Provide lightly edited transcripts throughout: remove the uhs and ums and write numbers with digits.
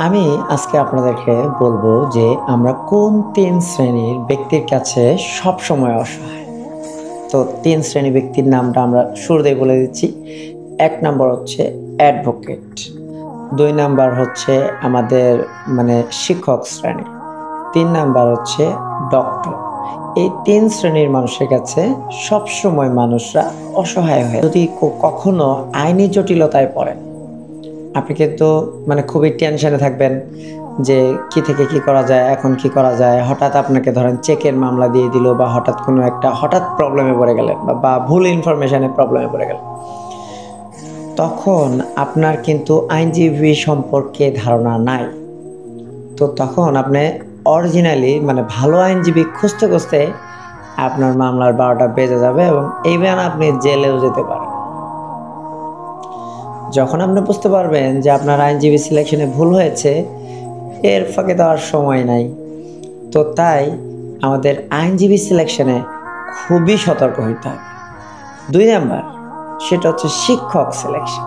আমি আজকে আপনাদেরকে বলবো যে আমরা কোন ৩ শ্রেণীর ব্যক্তির কাছে সবসময় অসহায়। তো ৩ শ্রেণী ব্যক্তির নামটা আমরা শুরুতেই বলে দিচ্ছি। ১ নাম্বার হচ্ছে অ্যাডভোকেট, ২ নাম্বার হচ্ছে আমাদের শিক্ষক শ্রেণী, ৩ নাম্বার হচ্ছে ডক্টর। এই ৩ শ্রেণীর মানুষের কাছে সবসময় মানুষরা অসহায় হয়ে যদি কখনো আইনি জটিলতায় পড়েন, আপনি কিন্তু খুবই টেনশনে থাকবেন যে কি থেকে কি করা যায়, এখন কি করা যায়। হঠাৎ আপনাকে ধরেন চেকের মামলা দিয়ে দিল বা হঠাৎ প্রবলেমে পড়ে গেলেন বা ভুল ইনফরমেশনে প্রবলেমে পড়ে গেলেন। তখন আপনার কিন্তু আইনজীবী সম্পর্কে ধারণা নাই। তো তখন আপনি অরিজিনালি ভালো আইনজীবী খুঁজতে খুঁজতে আপনার মামলার ১২টা বেজে যাবে এবং ইভেন আপনি জেলেও যেতে পারেন। যখন আপনি বুঝতে পারবেন যে আপনার আইনজীবী সিলেকশনে ভুল হয়েছে, এর ফাঁকে দেওয়ার সময় নাই। তো তাই আমাদের আইনজীবী সিলেকশনে খুবই সতর্ক হইতে হবে। ২ নাম্বার সেটা হচ্ছে শিক্ষক সিলেকশন।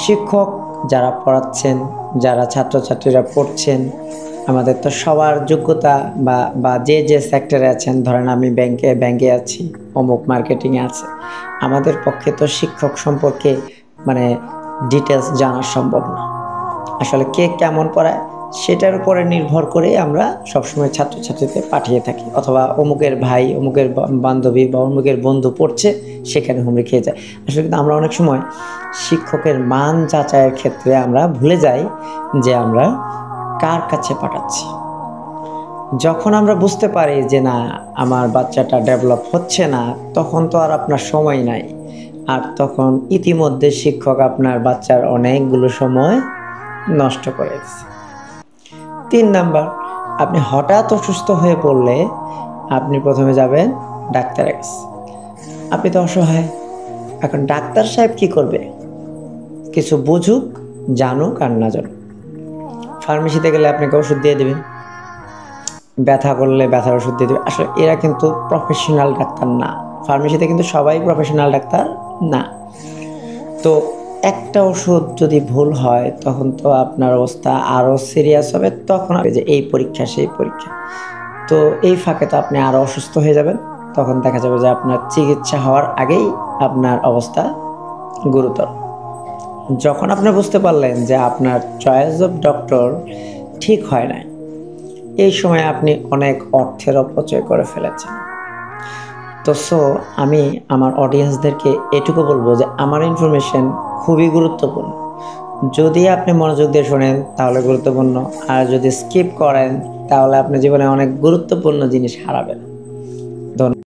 শিক্ষক যারা পড়াচ্ছেন, যারা ছাত্রছাত্রীরা পড়ছেন, আমাদের তো সবার যোগ্যতা বা যে সেক্টরে আছেন, ধরেন আমি ব্যাংকে আছি, অমুক মার্কেটিংয়ে আছে, আমাদের পক্ষে তো শিক্ষক সম্পর্কে ডিটেলস জানা সম্ভব না। আসলে কে কেমন পড়ায় সেটার উপরে নির্ভর করে আমরা সবসময় ছাত্রছাত্রীদের পাঠিয়ে থাকি, অথবা অমুকের ভাই, অমুকের বান্ধবী বা অমুকের বন্ধু পড়ছে, সেখানে হুমড়ি খেয়ে যায়। আসলে কিন্তু আমরা অনেক সময় শিক্ষকের মান যাচাইয়ের ক্ষেত্রে আমরা ভুলে যাই যে আমরা কার কাছে পাঠাচ্ছি। যখন আমরা বুঝতে পারি যে না, আমার বাচ্চাটা ডেভেলপ হচ্ছে না, তখন তো আর আপনার সময় নাই। আর তখন ইতিমধ্যে শিক্ষক আপনার বাচ্চার অনেকগুলো সময় নষ্ট করে দিচ্ছে। ৩ নাম্বার, আপনি হঠাৎ অসুস্থ হয়ে পড়লে আপনি প্রথমে যাবেন ডাক্তারের কাছে। আপনি তো অসহায়। এখন ডাক্তার সাহেব কি করবে? কিছু বুঝুক, জানুক আর না জানুক। ফার্মেসিতে গেলে আপনাকে ওষুধ দিয়ে দেবে, ব্যথা করলে ব্যথার ওষুধ দিয়ে দেবে। আসলে এরা কিন্তু প্রফেশনাল ডাক্তার না। ফার্মেসিতে কিন্তু সবাই প্রফেশনাল ডাক্তার না। তো একটা ওষুধ যদি ভুল হয়, তখন তো আপনার অবস্থা আরও সিরিয়াস হবে। তখন যে এই পরীক্ষা সেই পরীক্ষা, তো এই ফাঁকে তো আপনি আরও অসুস্থ হয়ে যাবেন। তখন দেখা যাবে যে আপনার চিকিৎসা হওয়ার আগেই আপনার অবস্থা গুরুতর। যখন আপনি বুঝতে পারলেন যে আপনার চয়েস অফ ডক্টর ঠিক হয় নাই, এই সময় আপনি অনেক অর্থের অপচয় করে ফেলেছেন। তো আমি আমার অডিয়েন্সদেরকে এটুকু বলবো যে আমার ইনফরমেশন খুবই গুরুত্বপূর্ণ। যদি আপনি মনোযোগ দিয়ে শোনেন তাহলে গুরুত্বপূর্ণ, আর যদি স্কিপ করেন তাহলে আপনি জীবনে অনেক গুরুত্বপূর্ণ জিনিস হারাবেন। ধন্যবাদ।